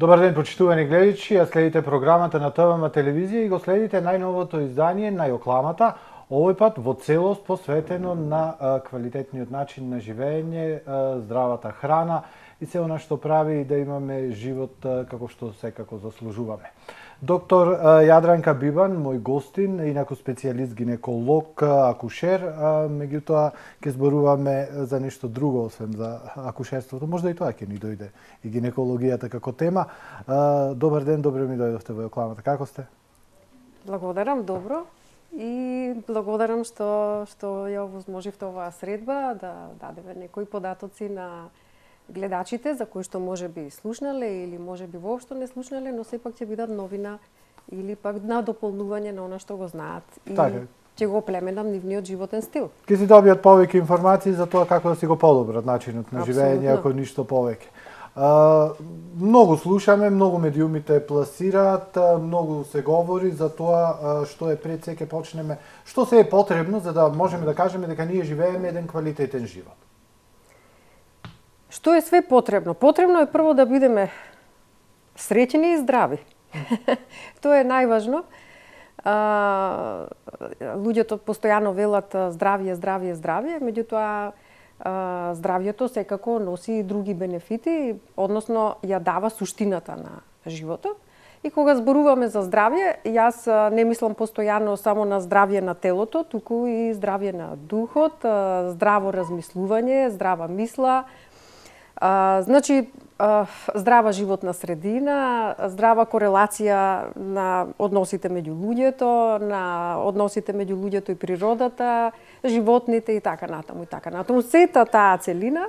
Добар ден, почитувани гледачи, ја следите програмата на ТВМ телевизија и го следите најновото издание на Јокламата, овој пат во целост посветено на квалитетниот начин на живење, здравата храна и се она што прави да имаме живот како што секако заслужуваме. Доктор Јадранка Бибан, мој гостин, инаку специјалист гинеколог, акушер, меѓутоа ќе зборуваме за нешто друго освен за акушерството. Можда и тоа ќе ни дојде и гинекологијата како тема. Добар ден, добро ми дојдовте во Јокламата. Како сте? Благодарам, добро. И благодарам што ја овозможивте оваа средба да дадеме некои податоци на гледачите за кои што може би слушнале или може би воопшто не слушнале, но сепак ќе бидат новина или пак на дополнување на она што го знаат и ќе го племенам нивниот животен стил. Ќе си добијат повеќе информации за тоа како да си го подобрат начинот на живење, ако ништо повеќе. Многу слушаме, многу медиумите пласираат, многу се говори за тоа што е пред се ќе почнеме, што се е потребно за да можеме да кажеме дека ние живееме еден квалитетен живот. Што е све потребно? Потребно е прво да бидеме среќни и здрави. Тоа е најважно. Луѓето постојано велат здравје, здравје, здравје, меѓутоа здравјето секако носи и други бенефити, односно ја дава суштината на животот. И кога зборуваме за здравје, јас не мислам постојано само на здравје на телото, туку и здравје на духот, здраво размислување, здрава мисла, значи, здрава животна средина, здрава корелација на односите меѓу луѓето, на односите меѓу луѓето и природата, животните и така натаму и така натаму. Сета таа целина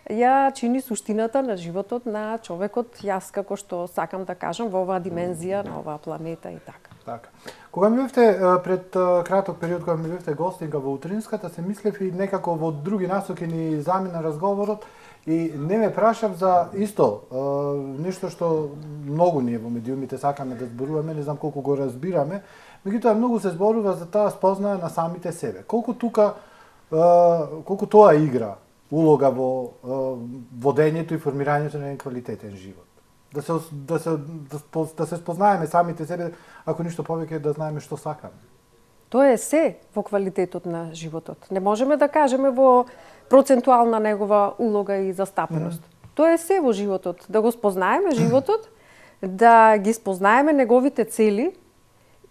ја чини суштината на животот на човекот, јас како што сакам да кажам во оваа димензија на оваа планета и така. Така. Кога ми бевте пред краток период кога ми бевте гостинка во утринската, се мислев и некако во други насоки ни замина разговорот и не ме прашав за исто нешто што многу ние во медиумите сакаме да зборуваме, не знам колку го разбираме, меѓутоа многу се зборува за таа спознаја на самите себе. Колку тоа игра улога во водењето и формирањето на еден квалитетен живот. Да се спознаеме самите себе, ако ништо повеќе да знаеме што сакаме. Тоа е се во квалитетот на животот. Не можеме да кажеме во процентуална негова улога и застапеност. Тоа е се во животот. Да го спознаеме животот, да ги спознаеме неговите цели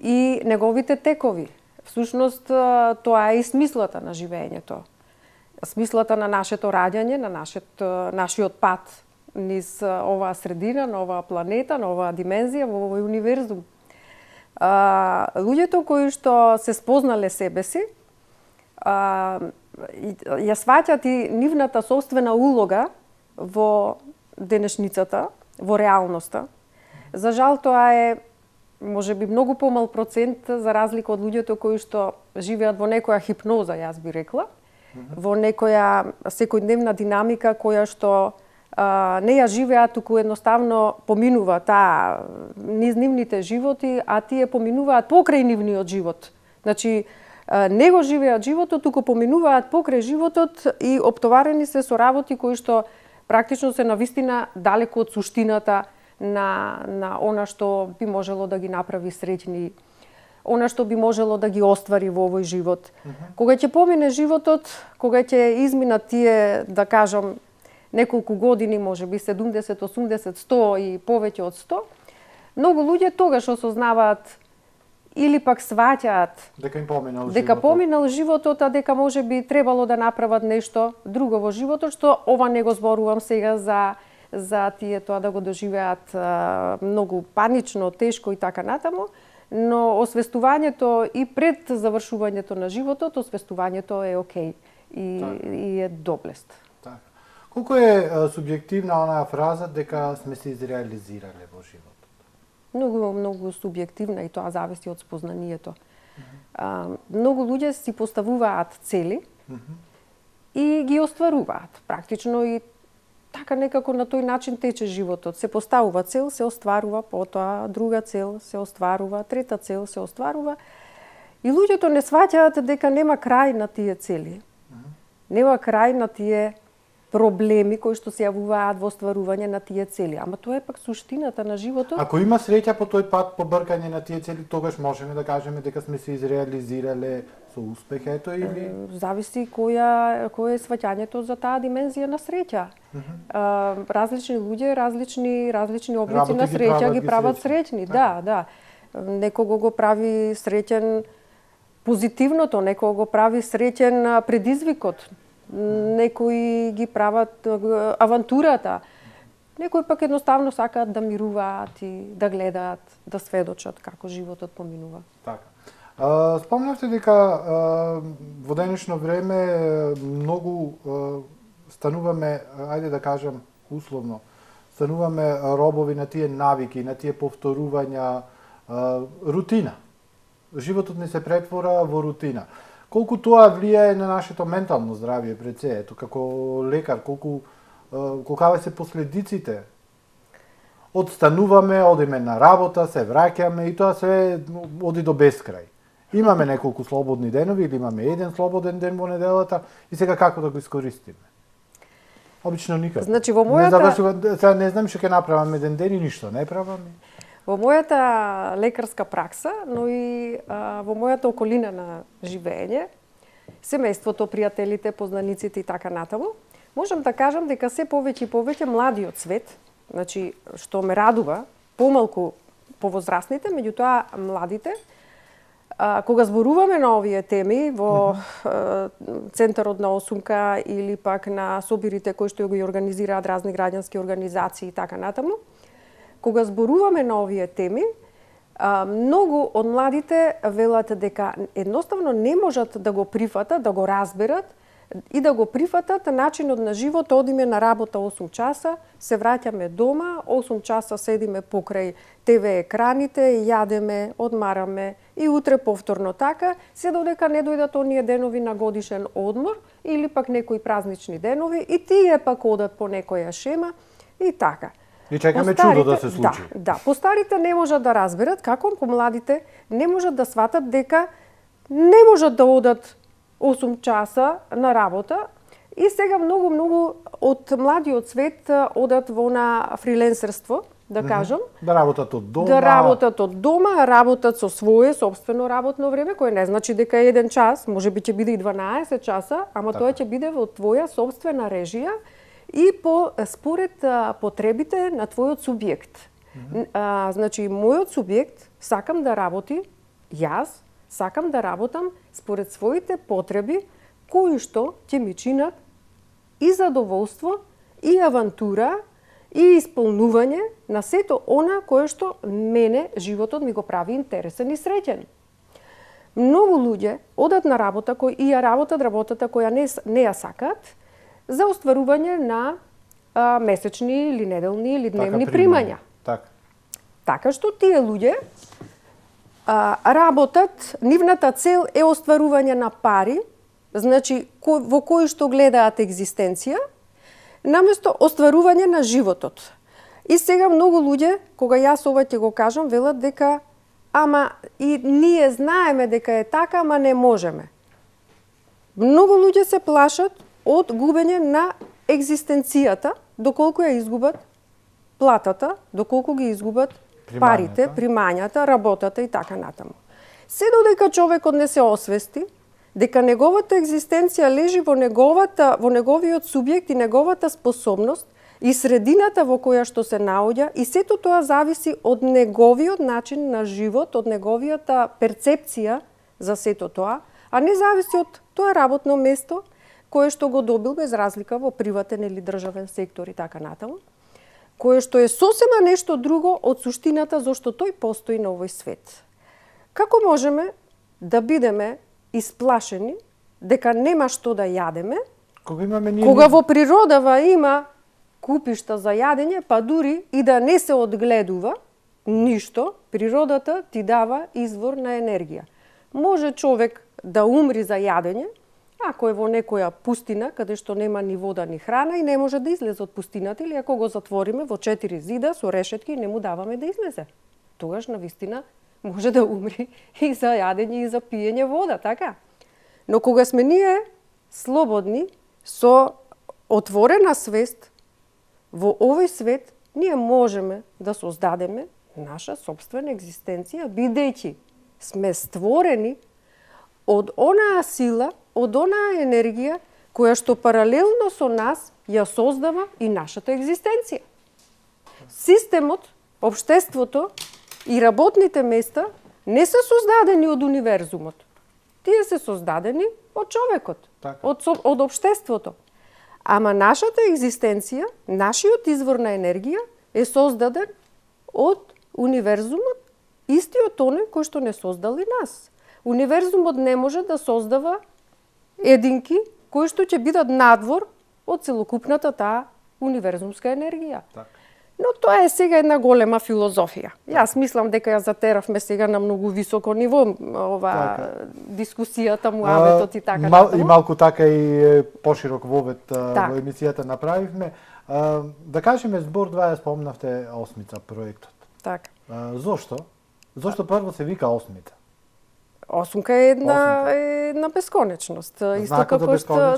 и неговите текови. Всушност, тоа е и смислата на живењето. Смислата на нашето раѓање, на нашиот пат низ оваа средина, на оваа планета, на оваа димензија, во овој универзум. Луѓето кои што се спознале себе си, ја сваќат и нивната собствена улога во денешницата, во реалноста. За жал тоа е можеби многу помал процент за разлика од луѓето кои што живеат во некоја хипноза, јас би рекла, во некоја секојдневна динамика која што не ја живеат, туку едноставно поминува таа низ нивните животи, а тие поминуваат покрај нивниот живот. Значи, не го живеат животот, туку поминуваат покрај животот и оптоварени се со работи кои што практично се навистина далеку од суштината на она што би можело да ги направи среќни, она што би можело да ги оствари во овој живот. Кога ќе помине животот, кога ќе изминат тие, да кажам, неколку години, може би 70, 80, 100 и повеќе од 100, многу луѓе тогаш осознаваат или пак сваќаат дека поминал животот, а дека може би требало да направат нешто друго во животот, што ова не го зборувам сега за тие тоа да го доживеат многу панично, тешко и така натаму, но освестувањето и пред завршувањето на животот, освестувањето е окей и е доблест. Колку е субјективна онаа фраза дека сме се изреализирале во животот? Многу субјективна и тоа зависи од спознанието. Многу луѓе си поставуваат цели и ги остваруваат. Практично и така некако на тој начин тече животот. Се поставува цел, се остварува, потоа друга цел се остварува, трета цел се остварува. И луѓето не сваќаат дека нема крај на тие цели. Нема крај на тие проблеми кои што се јавуваат во остварување на тие цели. Ама тоа е пак суштината на животот. Ако има среќа по тој пат, по бркање на тие цели, тогаш можеме да кажеме дека сме се изреализирале со успех, ето, или... Зависи која е сваќањето за таа димензија на среќа. Различни луѓе, различни облици на среќа ги прават среќни. Да. Некого го прави среќен позитивното, некого го прави среќен предизвикот. Некои ги прават авантурата. Некои пак едноставно сакаат да мируваат и да гледаат, да сведочат како животот поминува. Така. Спомнавте дека во денешно време многу стануваме, ајде да кажам условно, стануваме робови на тие навики, на тие повторувања, рутина. Животот ни се претвора во рутина. Колку тоа влијае на нашето ментално здравје пред се, ето како лекар, колкава се последиците? Одстануваме, одиме на работа, се враќаме и тоа се оди до бескрај. Имаме неколку слободни денови или имаме еден слободен ден во неделата и сега како да го искористиме? Обично никако. Значи во мојата сега не знам што ќе направам еден ден и ништо не правам. Во мојата лекарска пракса, но и во мојата околина на живење, семејството, пријателите, познаниците и така натаму, можам да кажам дека се повеќе и повеќе младиот свет, значи што ме радува, помалку повозрастните, меѓутоа младите, кога зборуваме на овие теми во центарот на Осумка или пак на собирите кои што ги организираат разни граѓански организации и така натаму, кога зборуваме на овие теми, многу од младите велат дека едноставно не можат да го прифатат, да го разберат и да го прифатат начинот на живот. Одиме на работа 8 часа, се враќаме дома, 8 часа седиме покрај ТВ екраните, јадеме, одмараме и утре повторно така, се додека не дојдат оние денови на годишен одмор или пак некои празнични денови и тие пак одат по некоја шема и така. И чекаме чудо да се случи. Да, постарите не можат да разберат како помладите не можат да сватат дека не можат да одат 8 часа на работа и сега многу од младиот свет одат во на фриленсерство, да кажам. Да работат од дома. Да работат од дома, работат со свое собствено работно време, кое не значи дека е 1 час, можеби ќе биде и 12 часа, ама тоа ќе биде во твоја собствена режија и според потребите на твојот субјект. Значи, мојот субјект сакам да работи, јас сакам да работам според своите потреби, кои што ќе ми чинат и задоволство, и авантура, и исполнување на сето она кое што мене животот ми го прави интересен и среќен. Многу луѓе одат на работа и ја работат работата која не ја сакаат, за остварување на месечни или неделни или дневни примања. Така што тие луѓе работат, нивната цел е остварување на пари, значи во кои што гледаат екзистенција, наместо остварување на животот. И сега многу луѓе, кога јас ова ќе го кажам, велат дека ама и ние знаеме дека е така, ама не можеме. Многу луѓе се плашат од губење на екзистенцијата, доколку ја изгубат платата, доколку ги изгубат парите, примањата, работата и така натаму. Се додека човекот не се освести дека неговата екзистенција лежи во неговиот субјект и неговата способност и средината во која што се наоѓа и сето тоа зависи од неговиот начин на живот, од неговијата перцепција за сето тоа, а не зависи од тоа работно место кое што го добил без разлика во приватен или државен сектор и така натаму, кое што е сосема нешто друго од суштината зашто тој постои на овој свет. Како можеме да бидеме исплашени дека нема што да јадеме, кога во природава има купишта за јадење, па дури и да не се одгледува ништо, природата ти дава извор на енергија. Може човек да умри за јадење, ако е во некоја пустина, каде што нема ни вода ни храна и не може да излезе од пустината, или ако го затвориме во 4 зида со решетки и не му даваме да излезе. Тогаш навистина може да умри и за јадење и за пиење вода, така? Но кога сме ние слободни со отворена свест, во овој свет ние можеме да создадеме наша собствена екзистенција, бидејќи сме створени од онаа сила, од онаа енергија која што паралелно со нас ја создава и нашата екзистенција. Системот, општеството и работните места не се создадени од универзумот. Тие се создадени од човекот, од општеството. Ама нашата екзистенција, нашиот извор на енергија е создаден од универзумот, истиот оној кој што не создали нас. Универзумот не може да создава единки кои што ќе бидат надвор од целокупната таа универзумска енергија. Но тоа е сега една голема филозофија. Јас мислам дека ја затеравме сега на многу високо ниво дискусијата, муабетот и така натаму. И малку така и поширок вовет во емисијата направивме. Да кажеме збор два ја спомнавте осмица проектот. Така. Зошто? Зошто прво се вика осмица? Осумка е една бесконечност. Исто како што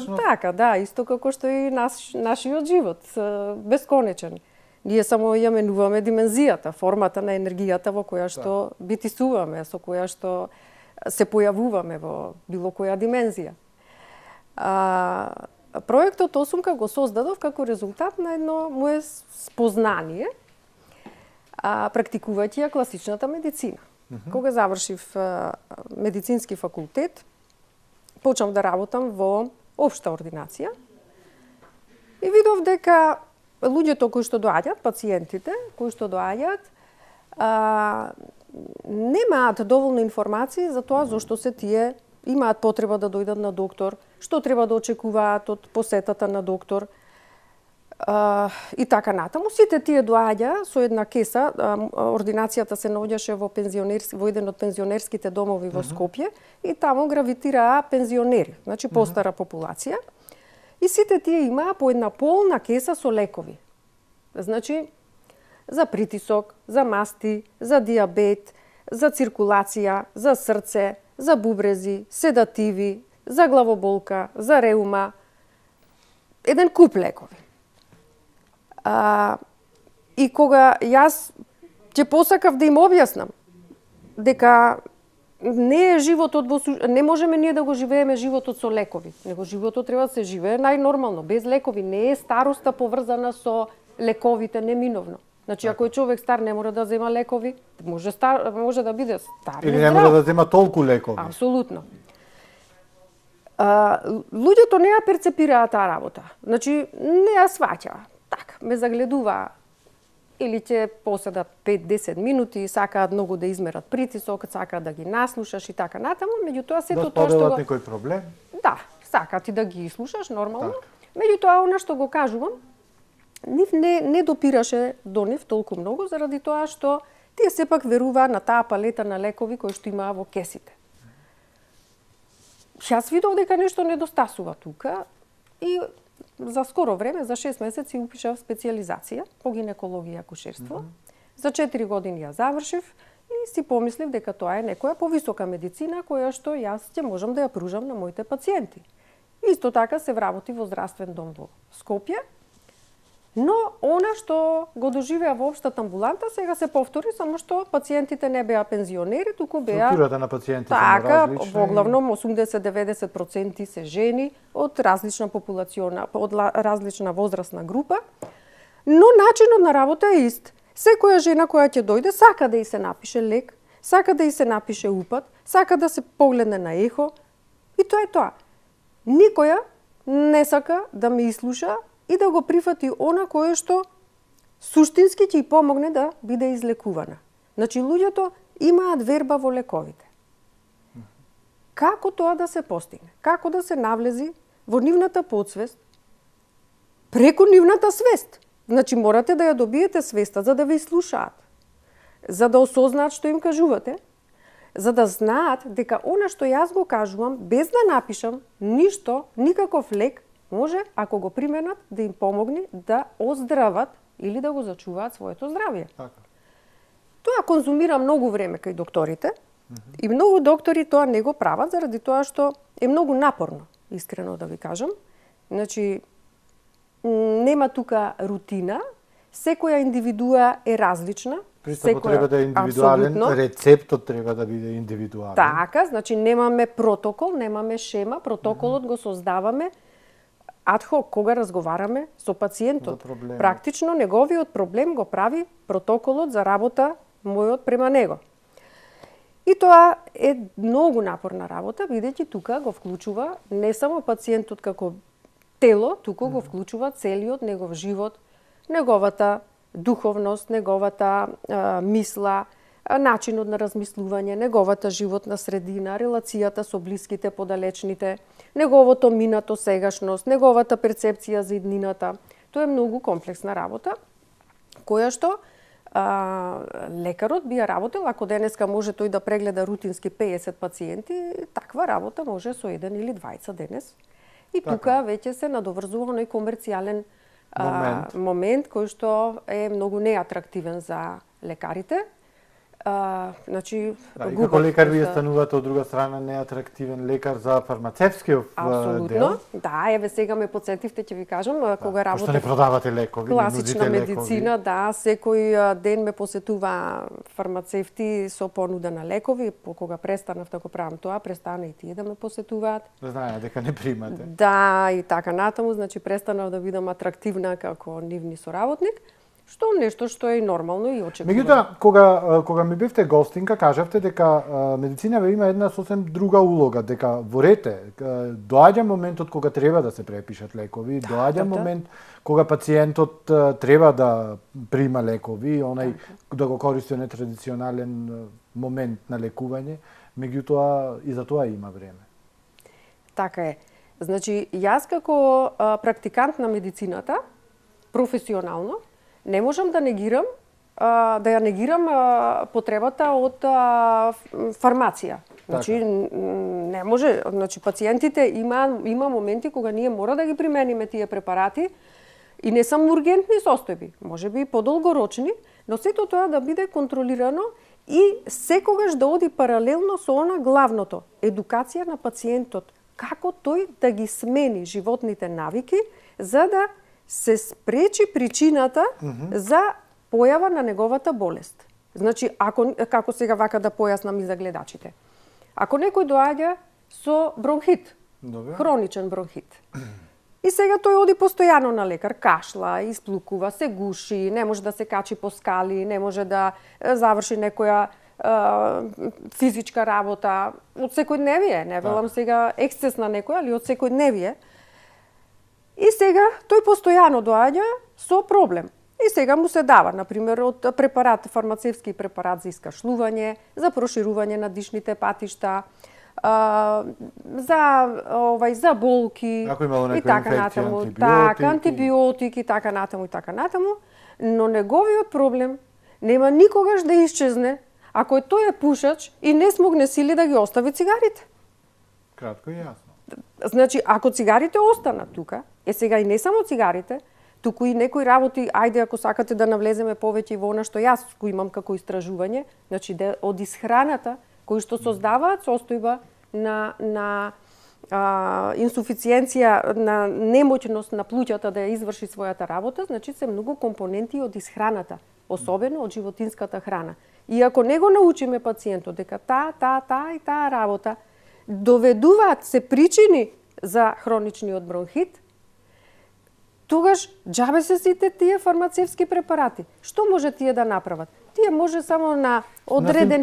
исто како што и нашиот живот, бесконечен. Ние само ја менуваме димензијата, формата на енергијата во која што битисуваме, со која што се појавуваме во било која димензија. Проектот Осумка го создадов како резултат на едно мое спознание, практикувајќи ја класичната медицина. Кога завршив медицински факултет, почнав да работам во општа ординација и видов дека луѓето кои што доаѓаат, пациентите кои што доаѓаат, немаат доволно информации за тоа зошто се тие имаат потреба да дојдат на доктор, што треба да очекуваат од посетата на доктор, и така натаму. Сите тие доаѓа со една кеса, ординацијата се наоѓаше во еден од пензионерските домови во Скопје и таму гравитираа пензионери, значи постара популација. И сите тие имаа по една полна кеса со лекови. Значи, за притисок, за масти, за диабет, за циркулација, за срце, за бубрези, седативи, за главоболка, за реума. Еден куп лекови. И кога јас ќе посакав да им објаснам дека не е животот не можеме ние да го живееме животот со лекови, него животот треба да се живее најнормално, без лекови. Не е староста поврзана со лековите неминовно. Значи, ако е човек стар, не мора да зема лекови, може да биде стар. Или не мора да зема толку лекови. Апсолутно. Луѓето не ја перцепираат таа работа. Значи, не ја сваќаа. Така, ме загледуваа или ќе поседат 5-10 минути, сакаат многу да измерат притисок, сакаат да ги наслушаш и така натаму, меѓутоа сето тоа што споделат некој проблем. Да, сакаат и да ги слушаш нормално. Меѓутоа она што го кажувам, нив не допираше до нив толку многу заради тоа што тие сепак веруваат на таа палета на лекови кои што имаа во кесите. Јас видов дека нешто недостасува тука и за скоро време, за 6 месеци, упишав специјализација по гинекологија и акушерство. За 4 години ја завршив и си помислив дека тоа е некоја повисока медицина која што јас ќе можам да ја пружам на моите пациенти. Исто така се вработи во здравствен дом во Скопје, но она што го доживеа во општата амбуланта сега се повтори, само што пациентите не беа пензионери, туку беа структурата на пациентите така, различна. воглавном 80-90% се жени од различна популациона, од различна возрастна група, но начинот на работа е ист. Секоја жена која ќе дојде сака да и се напише лек, сака да и се напише упат, сака да се погледне на ехо и тоа е тоа. Никоја не сака да ме изслуша и да го прифати она кое што суштински ќе ѝ помогне да биде излекувана. Значи, луѓето имаат верба во лековите. Како тоа да се постигне? Како да се навлези во нивната подсвест преку нивната свест? Значи, морате да ја добиете свеста за да ве слушаат, за да осознаат што им кажувате, за да знаат дека она што јас го кажувам, без да напишам ништо, никаков лек, може, ако го применат, да им помогне да оздрават или да го зачуваат своето здравје. Така. Тоа конзумира многу време кај докторите и многу доктори тоа не го прават заради тоа што е многу напорно, искрено да ви кажам. Значи, нема тука рутина, секоја индивидуа е различна. Пристапот треба да е индивидуален, рецептот треба да биде индивидуален. Така, значи немаме протокол, немаме шема, протоколот го создаваме адхок кога разговараме со пациентот. Практично неговиот проблем го прави протоколот за работа мојот према него. И тоа е многу напорна работа, бидејќи тука го вклучува не само пациентот како тело, туку го вклучува целиот негов живот, неговата духовност, неговата мисла, начинот на размислување, неговата животна средина, релацијата со блиските, подалечните, неговото минато, сегашност, неговата перцепција за иднината. Тоа е многу комплексна работа, која што лекарот би ја работел, ако денеска може тој да прегледа рутински 50 пациенти, таква работа може со 1 или 2 денес. И тука веќе се надоврзува оној комерцијален момент кој што е многу неатрактивен за лекарите. Значи, и како лекар вие станувате од друга страна неатрактивен лекар за фармацевскиот дел. Апсолутно. Да, еве сега ме подсетивте, ќе ви кажам, кога работев. Што не продавате лекови, класична медицина, да, секој ден ме посетува фармацевти со понуда на лекови, кога престанав да го правам тоа, престана и тие да ме посетуваат. Знаеа дека не примате. Да, и така натаму, значи престанав да бидам атрактивна како нивни соработник. Што нешто што е нормално и очекувано. Меѓутоа, кога ми бевте гостинка, кажавте дека медицинава има една сосем друга улога, дека во рете доаѓа моментот кога треба да се препишат лекови, доаѓа момент кога пациентот треба да прима лекови, онај да го користи нетрадиционален момент на лекување, меѓутоа и за тоа има време. Така е. Значи, јас како практикант на медицината, професионално, не можам да негирам ја негирам потребата од фармација. Значи не може, значи пациентите има моменти кога ние мора да ги примениме тие препарати и не само ургентни состојби, можеби и подолгорочни, но сето тоа да биде контролирано и секогаш да оди паралелно со она главното, едукација на пациентот, како тој да ги смени животните навики за да се спречи причината за појава на неговата болест. Значи, како сега вака да појаснам и за гледачите. Ако некој доаѓа со бронхит, хроничен бронхит, и сега тој оди постојано на лекар, кашла, исплукува, се гуши, не може да се качи по скали, не може да заврши некоја физичка работа, од секојдневие, не велам сега ексцес на некој, али од секојдневие. И сега тој постојано доаѓа со проблем. И сега му се дава, например, од препарат, фармацевски препарат за искашлување, за проширување на дишните патишта, за болки и така натаму, антибиотики и така натаму, но неговиот проблем нема никогаш да исчезне ако тој е пушач и не смогне сили да ги остави цигарите. Кратко и јасно. Значи, ако цигарите останат тука, сега и не само цигарите, туку и некои работи, ајде ако сакате да навлеземе повеќе во она што јас го имам како истражување, значи од исхраната кои што создаваат состојба на инсуфициенција, на немоќност на плуќата да ја изврши својата работа, значи се многу компоненти од исхраната, особено од животинската храна. И ако не го научиме пациентот дека таа работа доведуваат се причини за хроничниот бронхит, тогаш џабе се сите тие фармацевски препарати. Што може тие да направат? Тие може само на одреден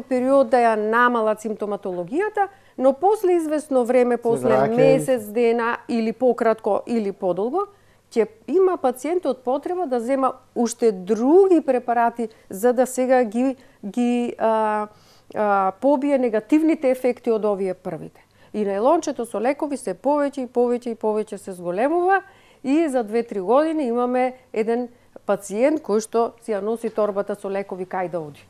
период да ја намалат симптоматологијата, но после известно време, после месец дена или пократко или подолго, ќе има пациентот потреба да зема уште други препарати за да сега ги побие негативните ефекти од овие првите. И најлончето со лекови се повеќе се зголемува и за 2-3 години имаме еден пациент кој што си ја носи торбата со лекови кај да оди.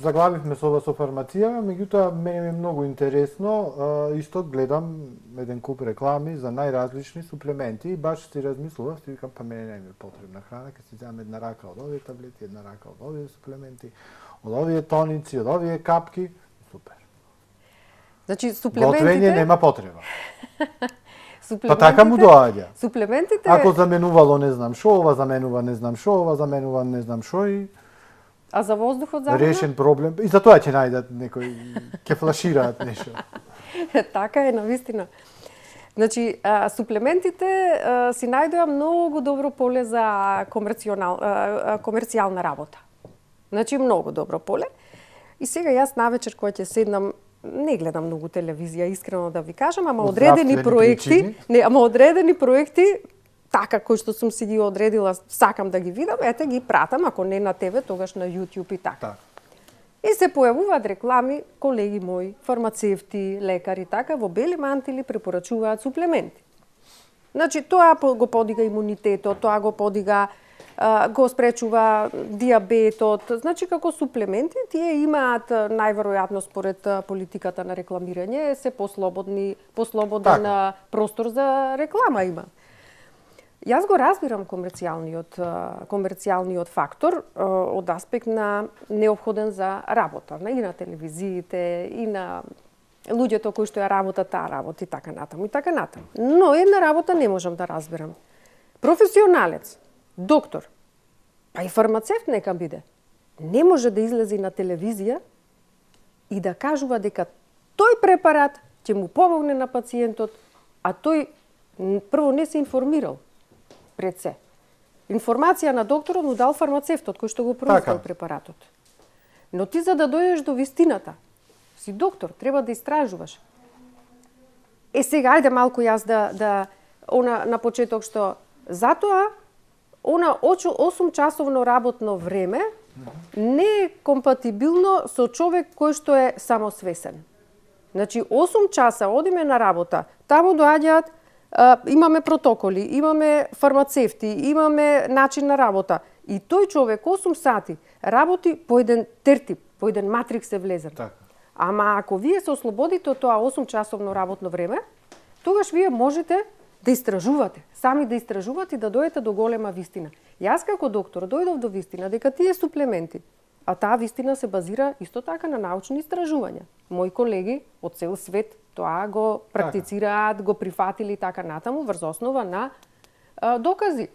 Заглавивме со ова со фармација, меѓутоа мене е многу интересно, исто гледам еден куп реклами за најразлични суплементи и баш си размислував, си викам, па мене не ми е потребна храна, ќе си земам една рака од овие таблети, една рака од овие суплементи, од овие тоници, од овие капки, супер. Значи, суплементите... Готвење нема потреба. Па така му доаѓа. Суплементите... Ако заменувало не знам шо, ова заменува не знам шо, ова заменува не знам шо и... А за воздухот замена? Решен проблем. И за тоа ќе најдат некој, ќе флашираат нешто. Така е, навистина. Значи, суплементите си најдоа многу добро поле за комерцијална работа. Значи, многу добро поле. И сега јас навечер кога ќе седнам, не гледам многу телевизија, искрено да ви кажам, ама одредени проекти, одредени проекти, така кои што сум си ги одредила, сакам да ги видам, ете ги пратам, ако не на ТВ, тогаш на YouTube и така. И се појавуваат реклами, колеги мои, фармацевти, лекари, така, во бели мантили препорачуваат суплементи. Значи, тоа го подига имунитетот, тоа го подига, го спречува диабетот. Значи, како суплементи, тие имаат, најверојатно според политиката на рекламирање, се послободен простор за реклама има. Јас го разбирам комерцијалниот фактор од аспект на неопходен за работа, и на телевизиите, и на луѓето кои што ја работат таа работа и така натаму, и така натаму. Но една работа не можам да разберам. Професионалец, доктор, па и фармацевт нека биде, не може да излезе на телевизија и да кажува дека тој препарат ќе му помогне на пациентот, а тој прво не се информирал пред се. Информација на докторот му дал фармацевтот кој што го произвел препаратот. Но ти за да дојдеш до вистината, си доктор, треба да истражуваш. Сега ајде малку јас на почеток што затоа 8 часовно работно време не е компатибилно со човек кој што е самосвесен. Значи 8 часа одиме на работа, таму доаѓаат, имаме протоколи, имаме фармацевти, имаме начин на работа. И тој човек 8 сати работи по еден тертип, по еден матрикс е влезен. Ама ако вие се ослободите од тоа 8 часовно работно време, тогаш вие можете да истражувате, сами да истражувате и да дојдете до голема вистина. Јас како доктор дојдов до вистина дека тие суплементи, а таа вистина се базира исто така на научни истражувања. Мои колеги од цел свет тоа го практицираат, го прифатили и така натаму врз основа на докази.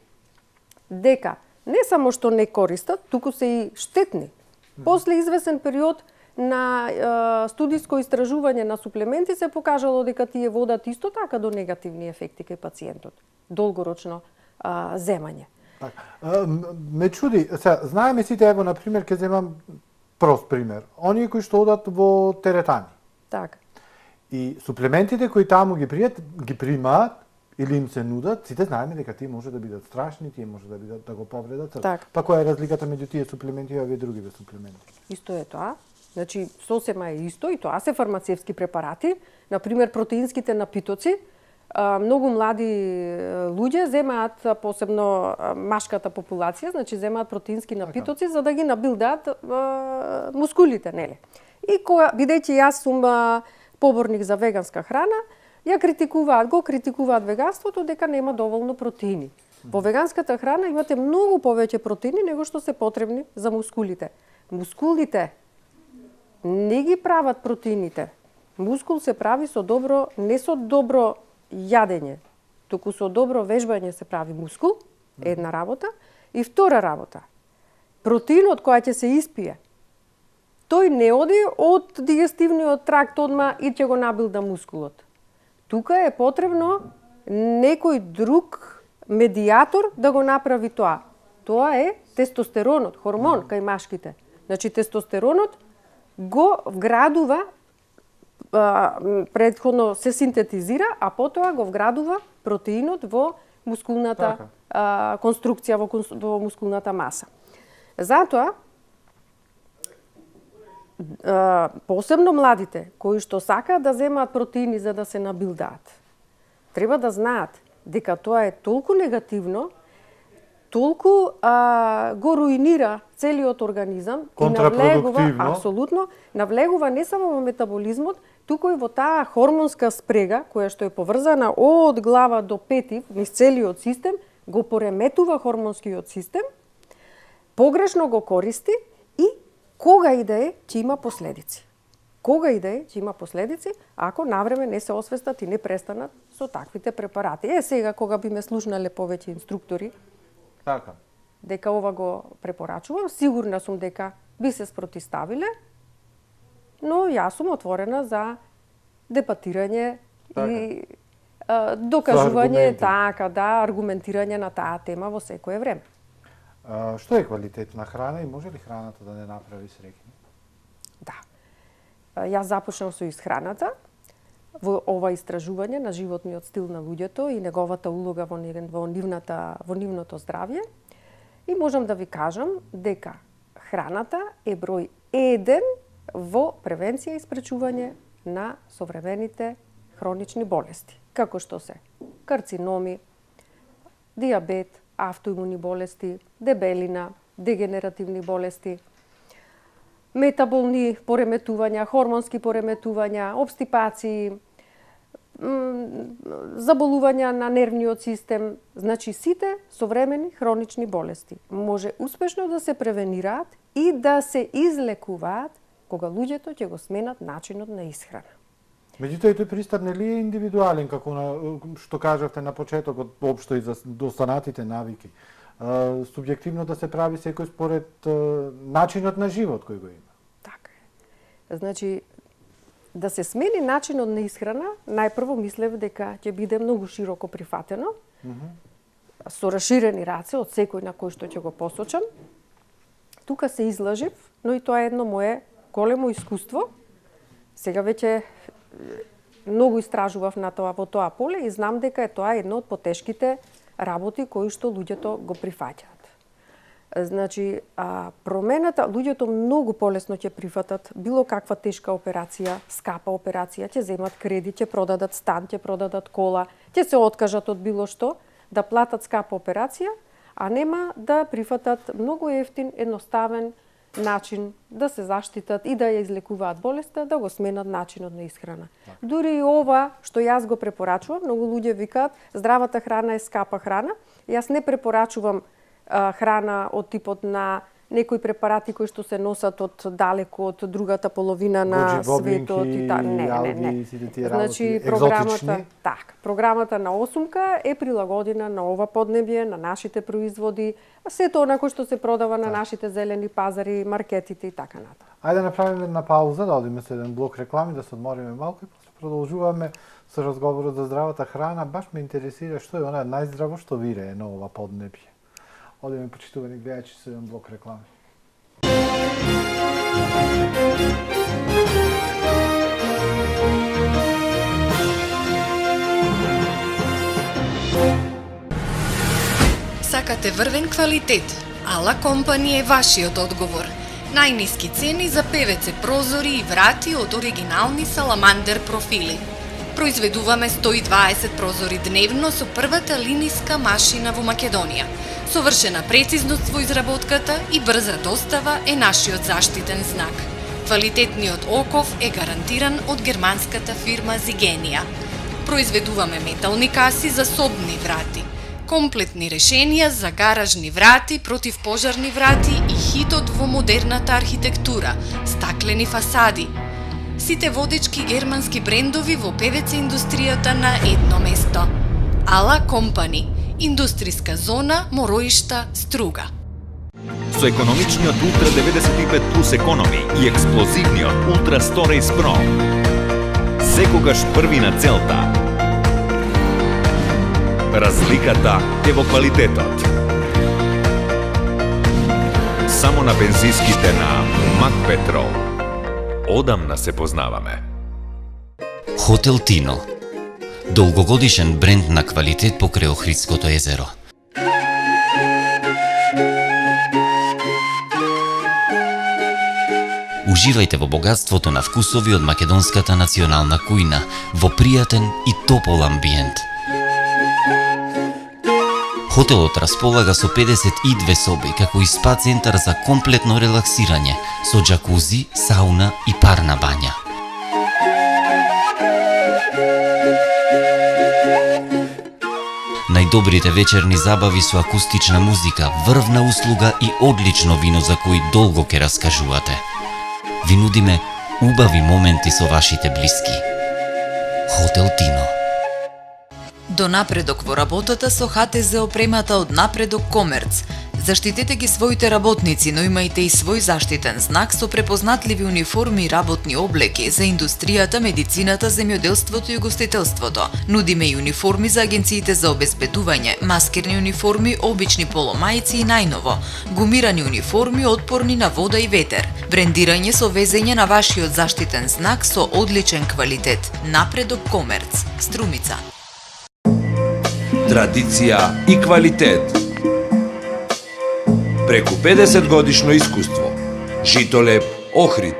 Дека не само што не користат, туку се и штетни. После извесен период на студиско истражување на суплементи се покажало дека тие водат исто така до негативни ефекти кај пациентот. Долгорочно земање. Ме чуди, знаеме сите, ево, например, ќе земам прост пример. Оние кои што одат во теретани. Така. И суплементите кои таму ги примаат или им се нудат, сите знаеме дека тие може да бидат страшни, тие може да бидат да го повредат. Так. Па која е разликата меѓу тие суплементи и овие другиве суплементи? Исто е тоа. Значи, сосема е исто и тоа се фармацевски препарати. Например, протеинските напитоци. Многу млади луѓе земаат, посебно машката популација, значи земаат протеински напитоци за да ги набилдаат мускулите, нели? И кога, бидејќи јас сум поборник за веганска храна, го критикуваат веганството дека нема доволно протеини. Во веганската храна имате многу повеќе протеини него што се потребни за мускулите. Мускулите не ги прават протеините. Мускул се прави не со добро јадење, туку со добро вежбање се прави мускул, една работа. И втора работа, протеинот кој ќе се испие, тој не оди од дигестивниот тракт одма и ќе го набилда мускулот. Тука е потребно некој друг медијатор да го направи тоа. Тоа е тестостеронот, хормон кај машките. Значи тестостеронот го вградува, предходно се синтетизира, а потоа го вградува протеинот во мускулната конструкција, во мускулната маса. Затоа, посебно младите, кои што сакаат да земаат протеини за да се набилдаат, треба да знаат дека тоа е толку негативно, толку го руинира целиот организам и навлегува не само во метаболизмот, туку и во таа хормонска спрега која што е поврзана од глава до пети низ целиот систем, го пореметува хормонскиот систем, погрешно го користи и кога и да е ќе има последици. Кога и да е ќе има последици ако навреме не се освестат и не престанат со таквите препарати. Сега кога би ме слушнале повеќе инструктори, Така. дека ова го препорачувам, сигурна сум дека би се спротиставиле, но јас сум отворена за дебатирање и докажување, аргументирање на таа тема во секое време. Што е квалитетна храна и може ли храната да не направи среќни? Да. Јас започнав со исхраната во ова истражување на животниот стил на луѓето и неговата улога во нивното здравје. И можам да ви кажам дека храната е број 1 во превенција и спречување на современите хронични болести, како што се карциноми, дијабет, автоимуни болести, дебелина, дегенеративни болести, метаболни пореметувања, хормонски пореметувања, обстипации, заболувања на нервниот систем, значи сите современи хронични болести може успешно да се превенираат и да се излекуваат кога луѓето ќе го сменат начинот на исхрана. Меѓутоа, тој пристап нели е индивидуален, како што кажавте на почетокот, општо и за останатите навики. Субјективно да се прави секој според начинот на живот кој го има. Така е. Значи, да се смени начинот на исхрана, најпрво мислев дека ќе биде многу широко прифатено, со расширени раце од секој на кој што ќе го посочам. Тука се излажив, но и тоа е едно мое големо искуство. Сега веќе многу истражував во тоа поле и знам дека е тоа едно од потешките работи кои што луѓето го прифаќаат. Значи, промената, луѓето многу полесно ќе прифатат било каква тешка операција, скапа операција, ќе земат кредит, ќе продадат стан, ќе продадат кола, ќе се откажат од било што, да платат скапа операција, а нема да прифатат многу ефтин, едноставен начин да се заштитат и да ја излекуваат болеста, да го сменат начинот на исхрана. Дури и ова што јас го препорачувам, многу луѓе викаат здравата храна е скапа храна. Јас не препорачувам храна од типот на некои препарати кои што се носат од далеко од другата половина на светот и не. Значи програмата на Осумка е прилагодена на ова поднебје, на нашите производи, сето она кој што се продава на нашите зелени пазари, маркетите и така натаму. Ајде да направиме една пауза, да одиме со еден блок реклами, да се одмориме малку и после продолжуваме со разговорот за здравата храна. Баш ме интересира што е она најздраво што вирее на ова поднебје. Одиме, почитувани гледачи, со еден блок реклами. Сакате врвен квалитет? Ала Компани е вашиот одговор. Најниски цени за ПВЦ прозори и врати од оригинални Саламандер профили. Произведуваме 120 прозори дневно со првата линиска машина во Македонија. Совршена прецизност во изработката и брза достава е нашиот заштитен знак. Квалитетниот оков е гарантиран од германската фирма Зигенија. Произведуваме метални каси за собни врати, комплетни решенија за гаражни врати, противпожарни врати и хитот во модерната архитектура, стаклени фасади. Сите водечки германски брендови во ПВЦ индустријата на едно место. Ала Компани. Индустријска зона Мороишта, Струга. Со економичниот Ultra 95 Plus економи и експлозивниот Ultra Storage Pro. Секогаш први на целта. Разликата е во квалитетот. Само на бензинските на Мак Петрол. Одамна се познаваме. Хотел Тино. Долгогодишен бренд на квалитет покрај Охридското езеро. Уживајте во богатството на вкусови од македонската национална кујна, во пријатен и топол амбиент. Хотелот располага со 52 соби, како и спа центар за комплетно релаксирање, со джакузи, сауна и парна бања. Најдобрите вечерни забави со акустична музика, врвна услуга и одлично вино за кои долго ке раскажувате. Ви нудиме убави моменти со вашите блиски. Хотел Тино. До напредок во работата со ХТЗ опремата од Напредок Комерц. Заштитете ги своите работници, но имајте и свој заштитен знак со препознатливи униформи и работни облеки за индустријата, медицината, земјоделството и угостителството. Нудиме и униформи за агенциите за обезбедување, маскерни униформи, обични поломајци и најново, гумирани униформи отпорни на вода и ветер. Брендирање со везење на вашиот заштитен знак со одличен квалитет. Напредок Комерц, Струмица. Традиција и квалитет. Преку 50 годишно искуство. Житолеп Охрид.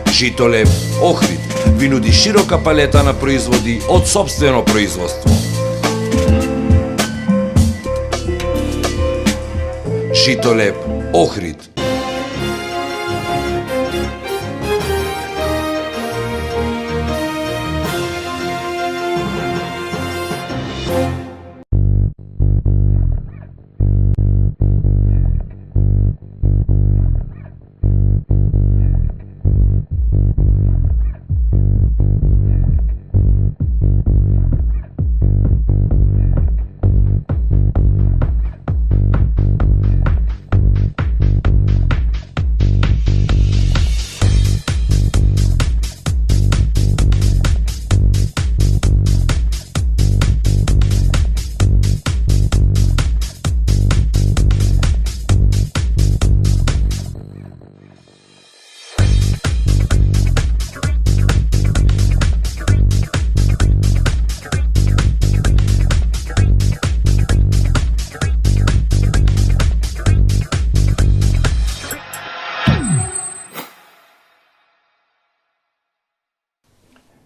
Житолеп Охрид ви нуди широка палета на производи од сопствено производство. Житолеп Охрид.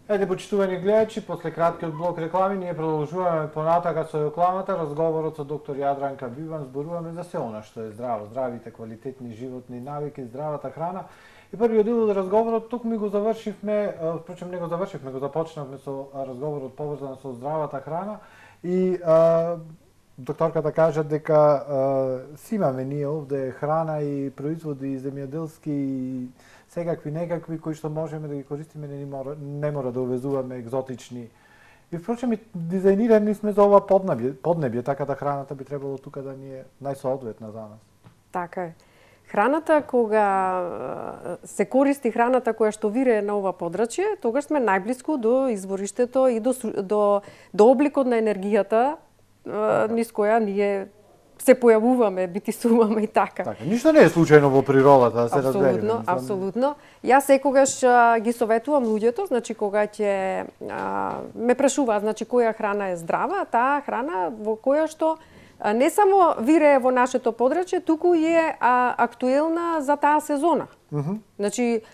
Ете, почитувани гледачи, после краткиот блок реклами, ние продолжуваме понатака со рекламата, разговорот со доктор Јадранка Биван, зборуваме за се она што е здраво, здравите, квалитетни животни навики, здравата храна. И првиот дел од разговорот тук ми го завршивме, впрочем не го завршивме, го започнавме со разговорот поврзан со здравата храна и докторката кажа дека си имаме ние овде храна и производи земјоделски и секакви некакви кои што можеме да ги користиме, не мора да увезуваме екзотични. И впрочем и дизајнирани сме за ова поднебје, така да храната би требало тука да ни е најсоодветна за нас. Така е. Храната, кога се користи храната која што вирее на ова подрачје, тогаш сме најблиску до извориштето и до обликот на енергијата низ која ние се појавуваме, битисуваме и така. Така, ништо не е случајно во природата, да се разбереме. Апсолутно, апсолутно. Јас секогаш ги советувам луѓето, значи кога ќе ме прашуваат, значи која храна е здрава, таа храна во која што не само вирее во нашето подрачје, туку и е актуелна за таа сезона. Значи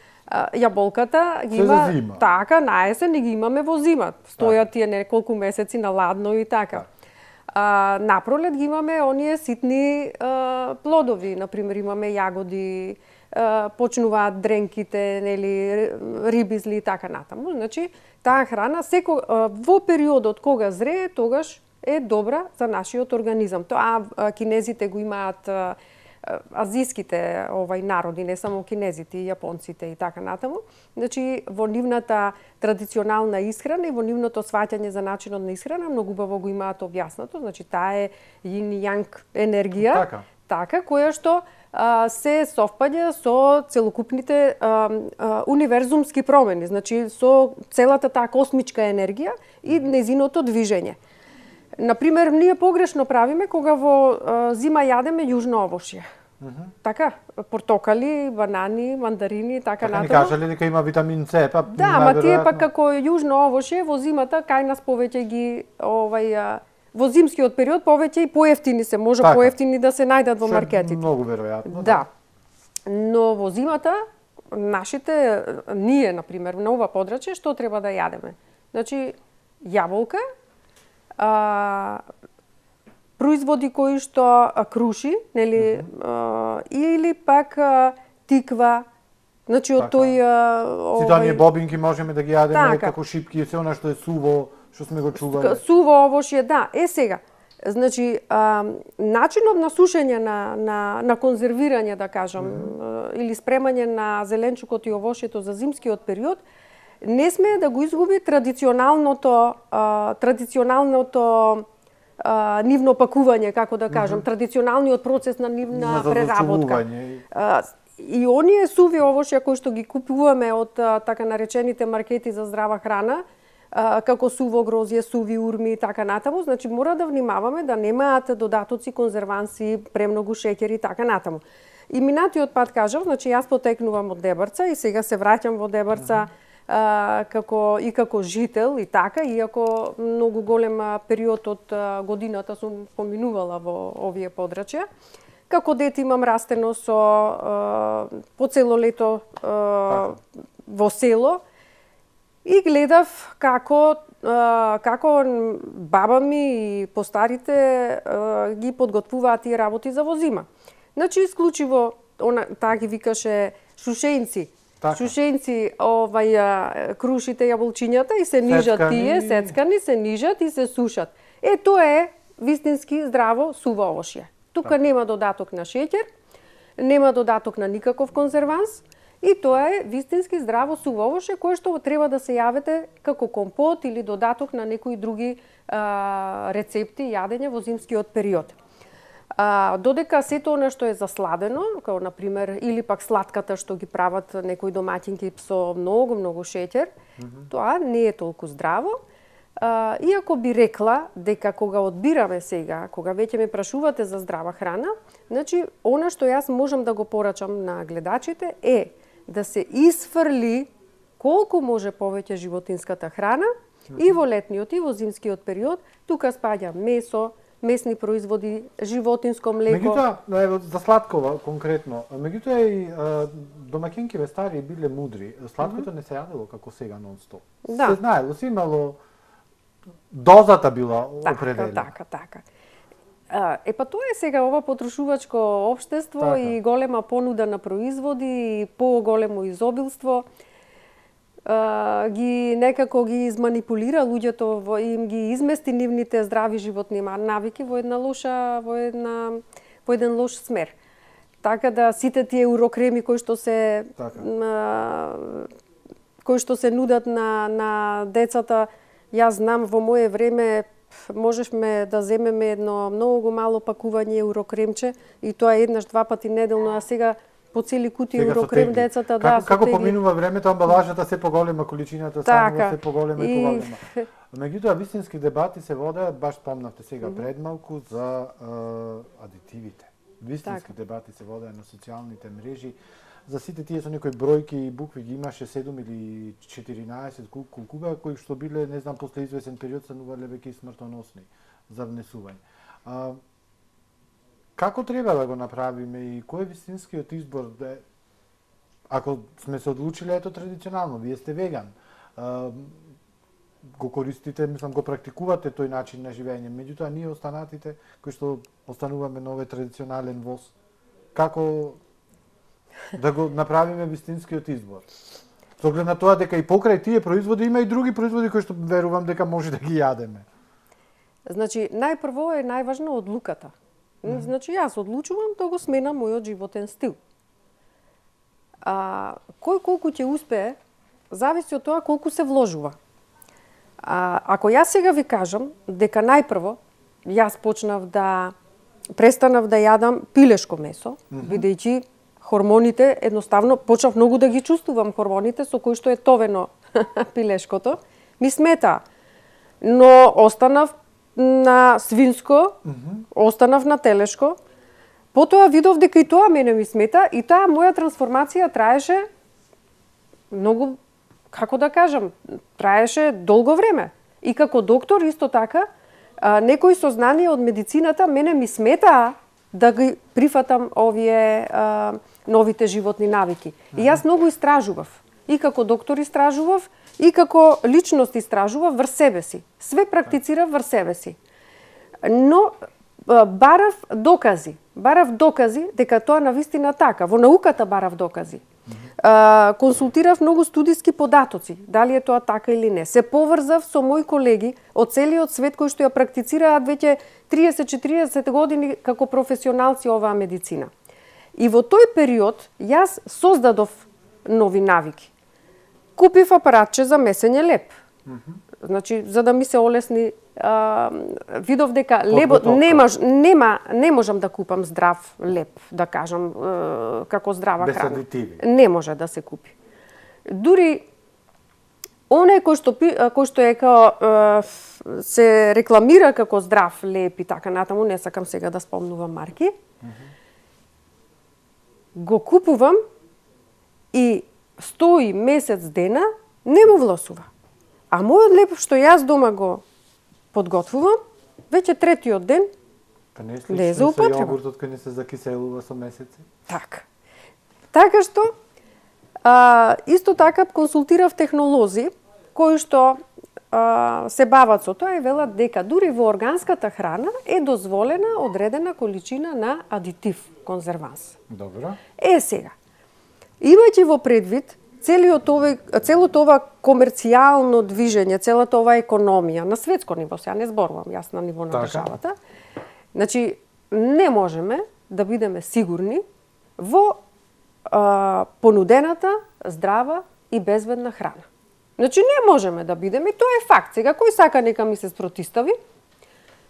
јаболката ги има така на есен и ги имаме во зима. Стојат тие неколку месеци на ладно и така. Напролет ги имаме оние ситни плодови, например имаме јагоди, почнуваат дренките, нели, рибизли и така натаму. Значи, таа храна во периодот кога зрее, тогаш е добра за нашиот организам. Тоа кинезите го имаат, азиските народи, не само кинезите, и јапонците и така натаму. Значи, во нивната традиционална исхрана и во нивното сваќање за начинот на исхрана многу убаво го имаат објаснато. Значи, таа е јин и јанг енергија, така која што се совпаѓа со целокупните универзумски промени, значи со целата таа космичка енергија и незиното движење. Например, ние погрешно правиме кога во зима јадеме јужно овошје. Така, портокали, банани, мандарини, така натаму. Така ни кажале дека има витамин С, па да, ама тие пак како јужно овошје во зимата кај нас повеќе ги во зимскиот период повеќе и поевтини се, може така, поевтини да се најдат во маркетите. Многу веројатно. Да. Но во зимата нашите ние на пример на ова подрачје што треба да јадеме? Значи јаболка, производи кои што круши, нели, или пак тиква, значи од тој сите оние бобинки можеме да ги јадеме како шипки, се она што е суво, што сме го чувале. Суво овошје, да. Сега, значи начинот на сушење на конзервирање, да кажам, или спремање на зеленчукот и овошјето за зимскиот период не смее да го изгуби традиционалното нивно пакување, како да кажам, традиционалниот процес на нивна преработка. И оние суви овошја кои што ги купуваме од така наречените маркети за здрава храна, како суво грозје, суви урми и така натаму, значи мора да внимаваме да немаат додатоци, конзерванси, премногу шеќер и така натаму. И минатиот пат кажав, значи јас потекнувам од Дебарца и сега се враќам во Дебарца како жител и така, иако многу голем период од годината сум поминувала во овие подрачја. Како дете имам растено по цело лето во село и гледав како баба ми и постарите ги подготвуваат тие работи за во зима. Значи, исклучиво, таа ги викаше шушенци. Шушенци, крушите, јаболчињата и се нижат тие, сецкани, се нижат и се сушат. Тоа е вистински здраво суво овошје. Тука нема додаток на шеќер, нема додаток на никаков конзерванс и тоа е вистински здраво суво овошје кое што треба да се јавите како компот или додаток на некои други рецепти јадење во зимскиот период. Додека сето она што е засладено, како на пример или пак сладката што ги прават некои домаќинки со многу шеќер, тоа не е толку здраво. Иако би рекла дека кога одбираме сега, кога веќе ме прашувате за здрава храна, значи она што јас можам да го порачам на гледачите е да се исфрли колку може повеќе животинската храна и во летниот и во зимскиот период. Тука спаѓа месо, месни производи, животинско млеко. Меѓутоа, за сладкова конкретно, меѓутоа и домаќинкиве стари биле мудри. Сладкото не се јадело како сега нон-стоп. Се знаело, се имало дозата била определена. Така. Па тоа е сега ова потрошувачко општество и голема понуда на производи и поголемо изобилство. Некако ги изманипулира луѓето, им ги измести нивните здрави животни навики во еден лош смер. Така да сите тие урокреми кои што се нудат на децата, јас знам во мое време можешме да земеме едно многу мало пакување урокремче и тоа еднаш два пати неделно, а сега по цели кутии урокрем децата како поминува времето, амбалажата се поголема, количината станува се поголема и поголема. Меѓутоа вистински дебати се водеат, баш спомнавте сега пред малку за адитивите. Вистински дебати се водеат на социјалните мрежи. За сите тие со некои бројки и букви ги имаше 7 или 14 кулкуба кои што биле, не знам, после извесен период станувале веќе и смртоносни за внесување. Како треба да го направиме и кој е вистинскиот избор? Ако сме се одлучиле, ето традиционално, вие сте веган, го користите, мислам, го практикувате тој начин на живење, меѓутоа ние останатите, кои што остануваме на овој традиционален воз, како да го направиме вистинскиот избор? Со оглед на тоа дека и покрај тие производи има и други производи кои што верувам дека може да ги јадеме. Значи, најпрво е најважно одлуката. Значи, јас одлучувам да го сменам мојот животен стил. Кој колку ќе успее, зависи од тоа колку се вложува. Ако јас сега ви кажам дека најпрво јас престанав да јадам пилешко месо, бидејќи хормоните, едноставно, почнав многу да ги чувствувам хормоните со кои што е товено пилешкото, ми смета. Но останав на свинско, останав на телешко, потоа видов дека и тоа мене ми смета и таа моја трансформација траеше многу, како да кажам, траеше долго време. И како доктор исто така, некои сознанија од медицината мене ми сметаа да ги прифатам овие новите животни навики. И јас многу истражував. И како доктор истражував, и како личност истражував врз себе си. Све практицирав врз себе си. Но барав докази дека тоа навистина така. Во науката барав докази. Консултирав многу студиски податоци, дали е тоа така или не. Се поврзав со мои колеги од целиот свет кои што ја практицираат веќе 30-40 години како професионалци оваа медицина. И во тој период јас создадов нови навики, купив апаратче за месење леп. Значи, за да ми се олесни, видов дека лебот не можам да купам здрав леп, да кажам, како здрава без храна. адитиви. Не може да се купи. Дури оној кој што е се рекламира како здрав леп и така натаму, не сакам сега да спомнувам марки, го купувам и стои месец дена, не му власува. А мојот леп што јас дома го подготвувам, веќе третиот ден Па не е не е слично за со употреба. јогуртот кој не се закиселува со месеци? Така. Така што, исто така консултирав технолози кои што се бават со тоа и велат дека дури во органската храна е дозволена одредена количина на адитив, конзерванс. Добро. Сега, имајќи во предвид целото ова комерцијално движење, целата ова економија на светско ниво, сега не зборувам јас на ниво на Така. државата, значи не можеме да бидеме сигурни во понудената здрава и безбедна храна. Значи не можеме да бидеме, и тоа е факт. Сега кој сака нека ми се спротистави.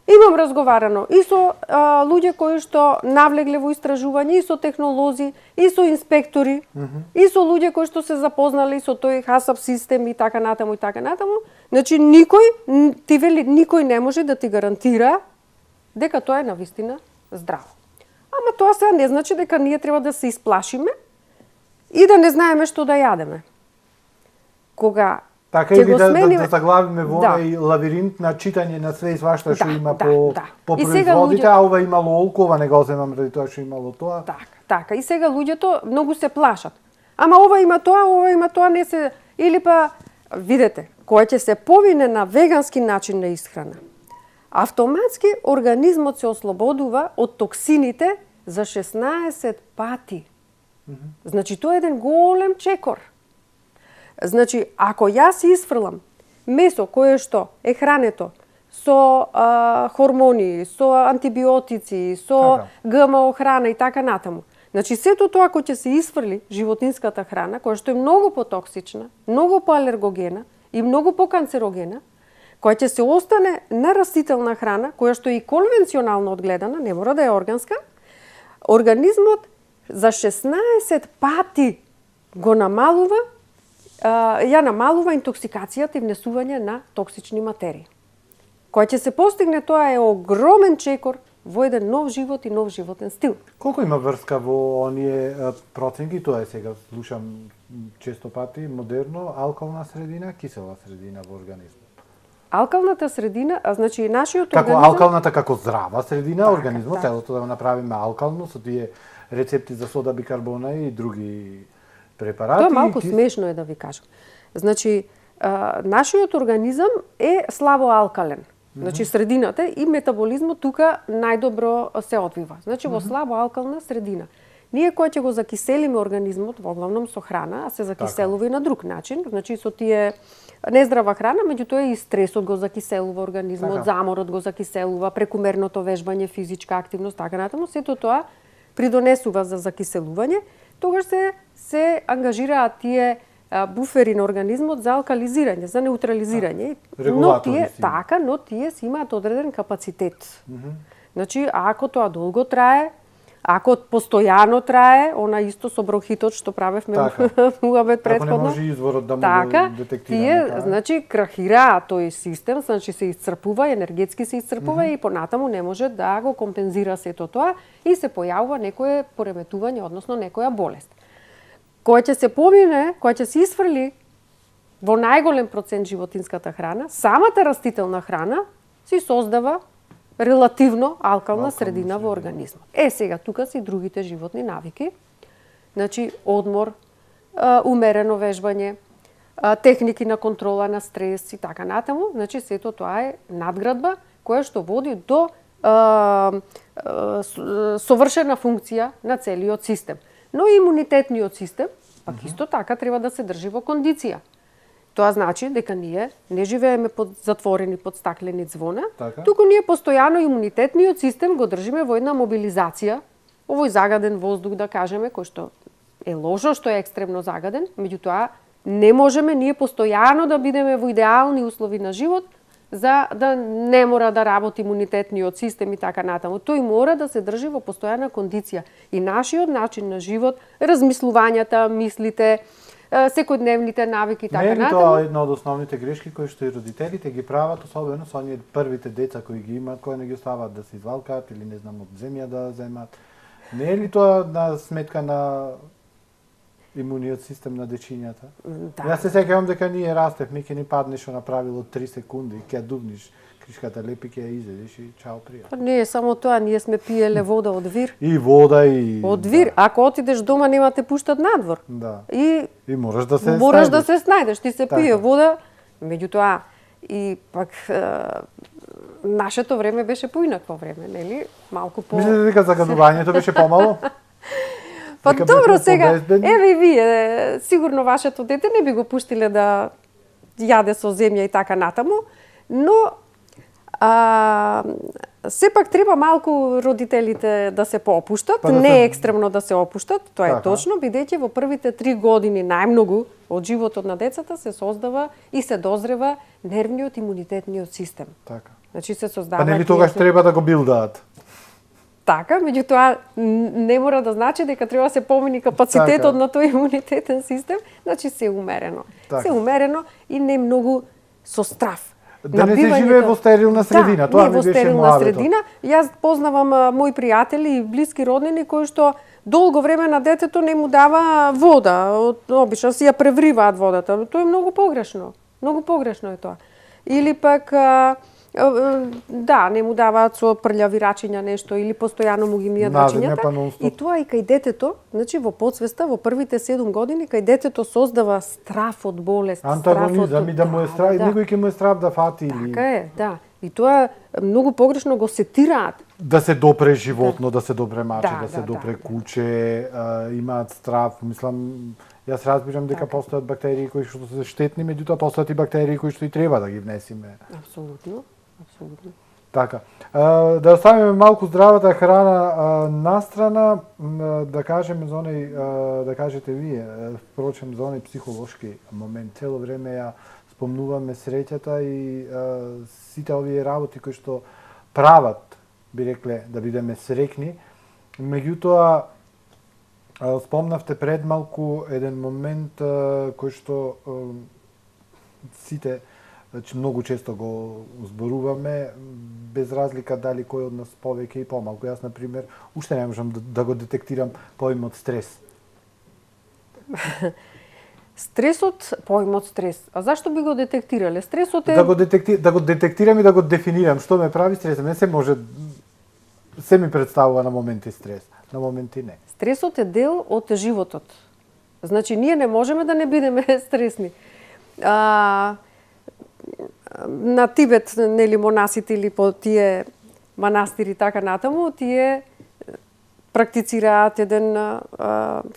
Имам разговарано и со луѓе кои што навлегле во истражување, и со технолози, и со инспектори, и со луѓе кои што се запознали со тој HACCP систем и така натаму и така натаму. Значи никој не може да ти гарантира дека тоа е навистина здраво. Ама тоа сега не значи дека ние треба да се исплашиме и да не знаеме што да јадеме. Кога Така или да заглавиме во онај лавиринт на читање на све и свашта што има по производите, а ова имало олко, ова не го земам ради тоа што имало тоа. Така. И сега луѓето многу се плашат. Ама ова има тоа, не се... Или па, видете, која ќе се повине на вегански начин на исхрана, автоматски организмот се ослободува од токсините за 16 пати. Значи, тоа е еден голем чекор. Значи, ако јас исфрлам месо кое што е хрането со хормони, со антибиотици, со ГМО храна и така натаму, значи сето тоа кој ќе се исфрли животинската храна, која што е многу потоксична, многу поалергогена и многу поканцерогена, која ќе се остане на растителна храна, која што е и конвенционално одгледана, не мора да е органска, организмот за 16 пати го намалува интоксикацијата и внесување на токсични материи. Која ќе се постигне, тоа е огромен чекор во еден нов живот и нов животен стил. Колку има врска во оние проценки, тоа е сега слушам често пати, модерно, алкална средина, кисела средина во организмот? Алкалната средина, значи нашиот организам... Алкалната како здрава средина, организмот, телото да го направиме алкално со тие рецепти за сода бикарбона и други препарати. Тоа малку смешно е да ви кажам. Значи, нашиот организам е слабо алкален. Значи, средината и метаболизмот тука најдобро се одвива. Значи, во слабо алкална средина. Ние кој ќе го закиселиме организмот, во главном со храна, а се закиселува и на друг начин, значи со тие нездрава храна, меѓутоа и стресот го закиселува организмот, заморот го закиселува, прекумерното вежбање, физичка активност, така натаму, сето тоа придонесува за закиселување, тогаш се ангажираат тие буфери на организмот за алкализирање, за неутрализирање. Но тие си имаат одреден капацитет. Значи, ако тоа долго трае, ако постојано трае, она исто со бронхитот што правевме муабет претходно. Ако не може изворот да му го детектира. Тие, значи, крахираат тој систем, значи се исцрпува, енергетски се исцрпува и понатаму не може да го компензира сето тоа и се појавува некое пореметување, односно некоја болест. Која ќе се помине, која ќе се исфрли во најголем процент животинската храна, самата растителна храна си создава релативно алкална средина во организмот. Сега, тука се и другите животни навики. Значи, одмор, умерено вежбање, техники на контрола на стрес и така натаму. Значи, сето тоа е надградба која што води до совршена функција на целиот систем. Но имунитетниот систем, пак исто така, треба да се држи во кондиција. Тоа значи дека ние не живееме под затворени, под стаклени звона, туку ние постојано имунитетниот систем го држиме во една мобилизација, овој загаден воздух, да кажеме, кој што е лошо, што е екстремно загаден, меѓутоа не можеме ние постојано да бидеме во идеални услови на живот, за да не мора да работи имунитетниот систем и така натаму. Тој мора да се држи во постојана кондиција. И нашиот начин на живот, размислувањата, мислите, секојдневните навики и така натаму. Не е ли тоа една од основните грешки кои што и родителите ги прават, особено со оние првите деца кои ги имаат, кои не ги оставаат да се извалкаат или не знам од земја да земат? Не е ли тоа на сметка на имуниот систем на дечињата? Да. Јас се сеќавам дека ние растевме, ќе ни падне што направило 3 секунди, ќе дувниш кришката лепи, ќе ја изедеш и чао пријатно. Па не е само тоа, ние сме пиеле вода од вир. И вода и Од вир, ако отидеш дома нема те пуштат надвор. Да. И Можеш да се можеш снајдеш. да се снајдеш, ти се Така. пие вода, меѓутоа и пак нашето време беше поинакво време, нели? Малку по Мислите дека загадувањето беше помало? Па дека добро бевме сега, побезбедни? еве и вие, сигурно вашето дете не би го пуштиле да јаде со земја и така натаму, но сепак треба малку родителите да се поопуштат, Па да не се- екстремно да се опуштат, тоа е Така. точно, бидејќи во првите 3 години најмногу од животот на децата се создава и се дозрева нервниот имунитетниот систем. Така. Значи се создава Па нели тогаш треба да го билдаат? Така, меѓутоа не мора да значи дека треба да се помени капацитетот Така. на тој имунитетен систем, значи се умерено. Така. Се умерено и не многу со страв. Да не се живее во стерилна средина, тоа не ми во беше стерилна муабетот. средина. Јас познавам мои пријатели и блиски роднини кои што долго време на детето не му дава вода, обично си ја превриваат водата. Тоа е многу погрешно. Многу погрешно е тоа. Или пак да, не му даваат со прљави рачиња нешто или постојано му ги мијат Наземја, па рачињата. нон-стоп. И тоа и кај детето, значи во подсвеста во првите 7 години кај детето создава страф од болест, Антагонизам и да му е страв, да. некој ќе му е страв да фати или Така е, да. И тоа многу погрешно го сетираат. да се допре животно, да се допре маче, Да, да се да, допре да. куче, имаат страв, мислам, јас разбирам дека постојат бактерии кои што се штетни, меѓутоа постојат и бактерии кои што и треба да ги внесиме. Апсолутно, апсолутно. Така. Да оставиме малку здравата храна настрана, да кажеме за оној, да кажете вие, впрочем за оној психолошки момент. Цело време ја спомнуваме среќата и сите овие работи кои што прават, би рекле, да бидеме срекни. Меѓутоа, спомнавте пред малку еден момент кој што сите, значи многу често го зборуваме, без разлика дали кој од нас повеќе и помалку. Јас, например, уште не можам да го детектирам поимот стрес. Стресот, поимот стрес. А зашто би го детектирале? Стресот е Да го детектирам и да го дефинирам што ме прави стрес. Не се може, се ми представува на моменти стрес, на моменти не. Стресот е дел од животот. Значи ние не можеме да не бидеме стресни. На Тибет, нели, монасите или по тие манастири така натаму, тие практицираат еден,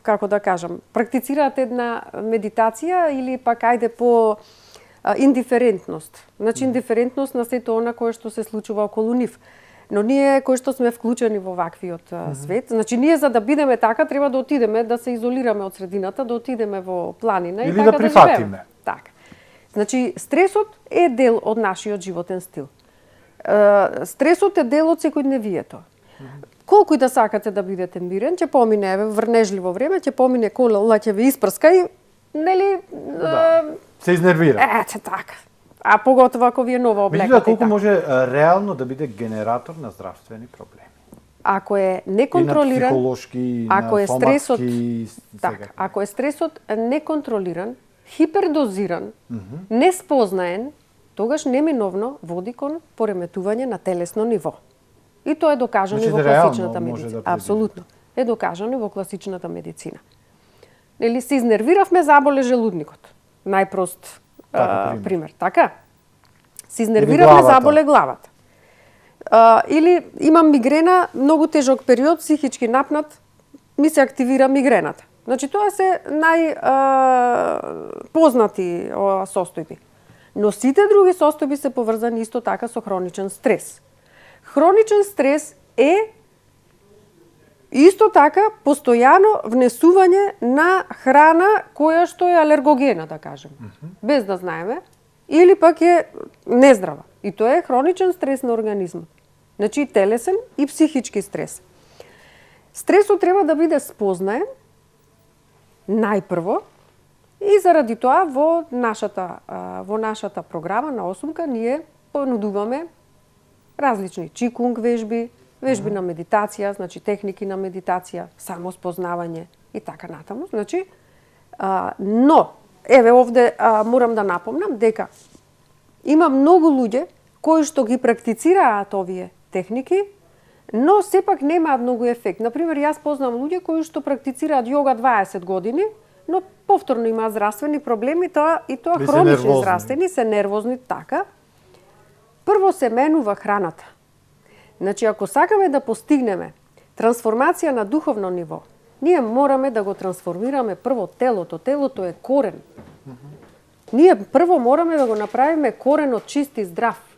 како да кажам, практицираат една медитација или пак ајде по индиферентност. Значи индиферентност на сето она кое што се случува околу нив. Но ние кои што сме вклучени во ваквиот свет, значи ние за да бидеме така треба да отидеме да се изолираме од средината, да отидеме во планина и Или така да живееме. прифатиме. Така. Значи стресот е дел од нашиот животен стил. Стресот е дел од секојдневието. Колку и да сакате да бидете мирен, ќе помине еве врнежливо време, ќе помине кола ќе ве испрска и нели Се изнервира. ете така. А поготово ако ви е нова облека. Меѓутоа, колку може реално да биде генератор на здравствени проблеми? Ако е И на неконтролиран, психолошки, и ако на е стресот, соматски, така, ако е стресот неконтролиран, хипердозиран, неспознаен, тогаш неминовно води кон пореметување на телесно ниво. И тоа е докажано Значи, и во реално класичната може медицина. да предвиди. Апсолутно. Е докажано и во класичната медицина. Нели се изнервиравме, заболе желудникот. Најпрост Така, пример. Така? Се изнервиравме, главата. заболе главата. Или имам мигрена, многу тежок период, психички напнат, ми се активира мигрената. Значи, тоа се познати состојби. Но сите други состојби се поврзани исто така со хроничен стрес. Хроничен стрес е Исто така, постојано внесување на храна која што е алергогена, да кажем, без да знаеме, или пак е нездрава. И тоа е хроничен стрес на организмот. Значи, телесен и психички стрес. Стресот треба да биде спознаен најпрво и заради тоа во нашата програма на Осумка ние понудуваме различни чикунг вежби, вежби на медитација, значи техники на медитација, самоспознавање и така натаму. Значи, но, еве овде морам да напомнам дека има многу луѓе кои што ги практицираат овие техники, но сепак немаат многу ефект. Например, јас познам луѓе кои што практицираат јога 20 години, но повторно имаат здравствени проблеми, тоа хронични здравствени, се нервозни, така. Прво се менува храната. Значи, ако сакаме да постигнеме трансформација на духовно ниво, ние мораме да го трансформираме прво телото. Телото е корен. Ние прво мораме да го направиме коренот чист и здрав,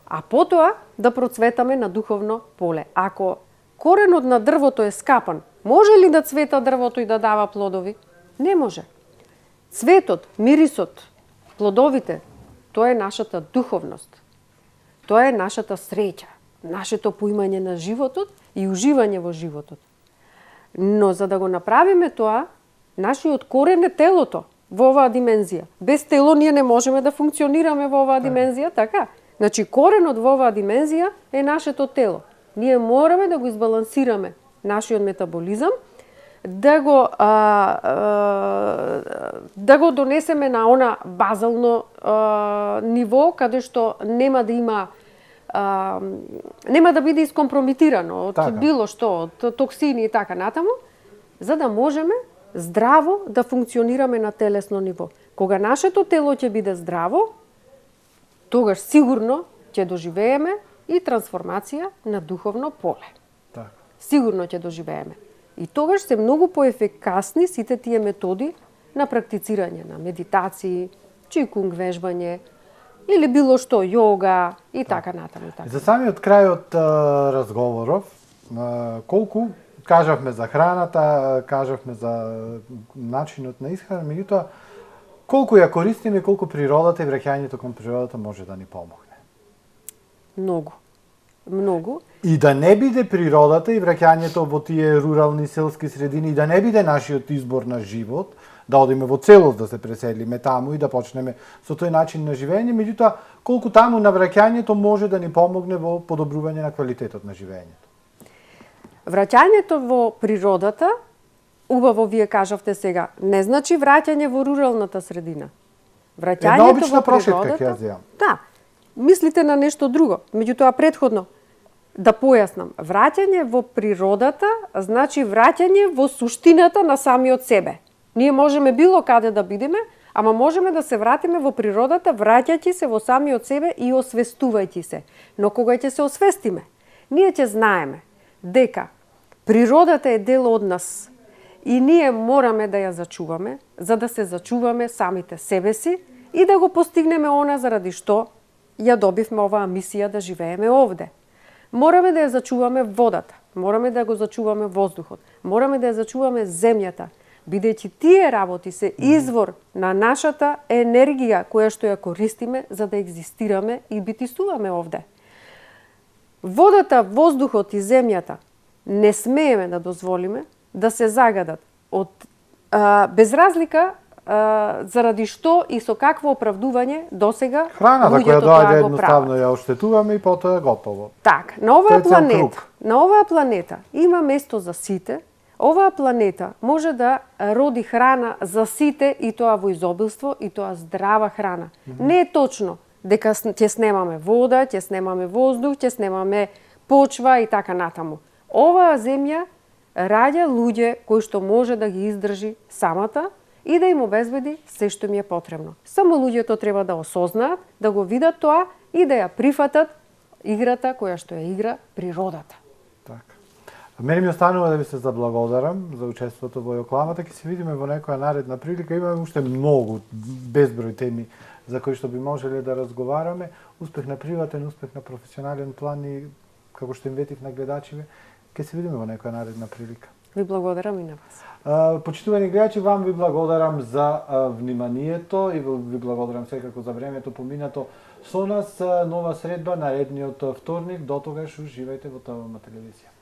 а потоа да процветаме на духовно поле. Ако коренот на дрвото е скапан, може ли да цвета дрвото и да дава плодови? Не може. Цветот, мирисот, плодовите, тоа е нашата духовност. Тоа е нашата среќа, нашето поимање на животот и уживање во животот. Но за да го направиме тоа, нашиот корен е телото во оваа димензија. Без тело ние не можеме да функционираме во оваа димензија, така? Значи, коренот во оваа димензија е нашето тело. Ние мораме да го избалансираме нашиот метаболизам, да го донесеме на она базално ниво, каде што нема да биде искомпромитирано од било што, од токсини и така натаму, за да можеме здраво да функционираме на телесно ниво. Кога нашето тело ќе биде здраво, тогаш сигурно ќе доживееме и трансформација на духовно поле. Так. Сигурно ќе доживееме. И тогаш се многу поефикасни сите тие методи на практицирање на медитации, чикунг вежбање, или било што, јога и така натаму. За самиот крај од разговоров, колку кажавме за храната, кажавме за начинот на исхрана, меѓутоа колку ја користиме, колку природата и враќањето кон природата може да ни помогне? Многу. Многу. И да не биде природата и враќањето во тие рурални селски средини, и да не биде нашиот избор на живот, да одиме во целост да се преселиме таму и да почнеме со тој начин на живење, меѓутоа колку таму на враќањето може да ни помогне во подобрување на квалитетот на живењето. Враќањето во природата, убаво вие кажавте сега, не значи враќање во руралната средина. Враќањето во природата, да, мислите на нешто друго. Меѓутоа претходно да појаснам, враќање во природата значи враќање во суштината на самиот себе. Ние можеме било каде да бидеме, ама можеме да се вратиме во природата, враќајќи се во самиот себе и освестувајќи се. Но кога ќе се освестиме, ние ќе знаеме дека природата е дел од нас и ние мораме да ја зачуваме, за да се зачуваме самите себе си и да го постигнеме она заради што ја добивме оваа мисија да живееме овде. Мораме да ја зачуваме водата, мораме да го зачуваме воздухот, мораме да ја зачуваме земјата, бидејќи тие работи се извор на нашата енергија која што ја користиме за да екзистираме и битисуваме овде. Водата, воздухот и земјата не смееме да дозволиме да се загадат од без разлика заради што и со какво оправдување досега храната која доаѓа едноставно ја оштетуваме и потоа е готово. Така, на оваа планета има место за сите. Оваа планета може да роди храна за сите и тоа во изобилство и тоа здрава храна. Не е точно дека ќе снемаме вода, ќе снемаме воздух, ќе снемаме почва и така натаму. Оваа земја раѓа луѓе кои што може да ги издржи самата и да им обезбеди се што им е потребно. Само луѓето треба да осознаат, да го видат тоа и да ја прифатат играта која што ја игра природата. Така. Мене ми останува да ви се заблагодарам за учеството во Јокламата. Ќе се видиме во некоја наредна прилика. Имаме уште многу, безброј теми за кои што би можеле да разговараме. Успех на приватен, успех на професионален план и, како што им ветив на гледачиве, Ке се видиме во некоја наредна прилика. Ви благодарам и на вас. Почитувани гледачи, вам ви благодарам за вниманието и ви благодарам секако за времето поминато со нас. Нова средба наредниот вторник. До тогаш уживајте во ТВМ телевизија.